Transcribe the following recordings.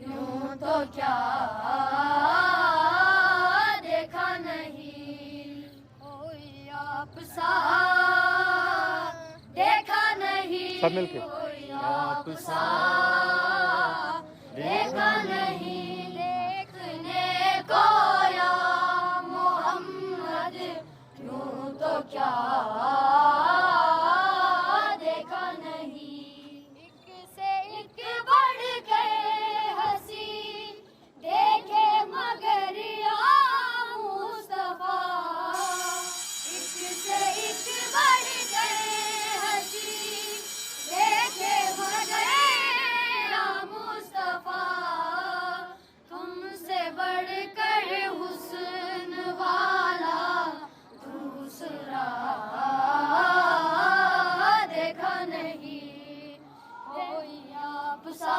یوں تو کیا دیکھا نہیں، کوئی آپ سا دیکھا نہیں، سب مل کے کوئی آپ سا دیکھا نہیں، دیکھنے کو یا محمد یوں تو کیا دیکھا نہیں، ایک سے ایک بڑھ کے ہنسی دیکھے مگر یا مصطفیٰ، ایک سے ایک بڑھ کے ہنسی دیکھے مگر یا مصطفیٰ، تم سے بڑھ کر حسن والا دوسرا دیکھا نہیں، کوئی آپ سا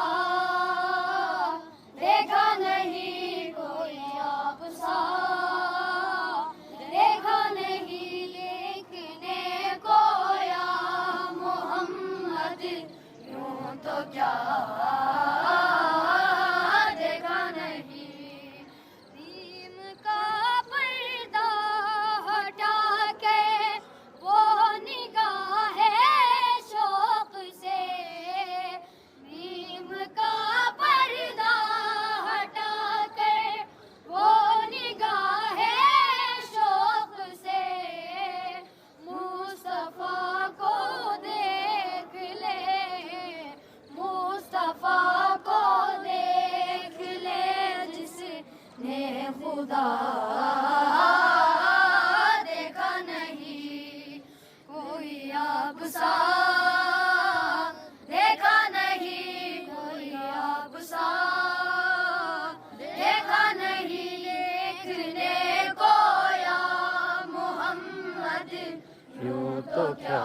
دیکھا نہیں، کوئی آپ سا دیکھا نہیں، دیکھنے کو یا محمد یوں تو کیا دیکھا نہیں، دین کا پردہ ہٹا کے وہ نگاہ شوق سے، دین کا پردہ ہٹا کے وہ نگاہ شوق سے، مصطفیٰ کو دیکھ لے، مصطفیٰ کو دیکھ لے، جس نے خدا دیکھا نہیں، کوئی آپ سا دیکھا نہیں، کوئی آپ سا دیکھا نہیں، دیکھنے کو یا محمد یوں تو کیا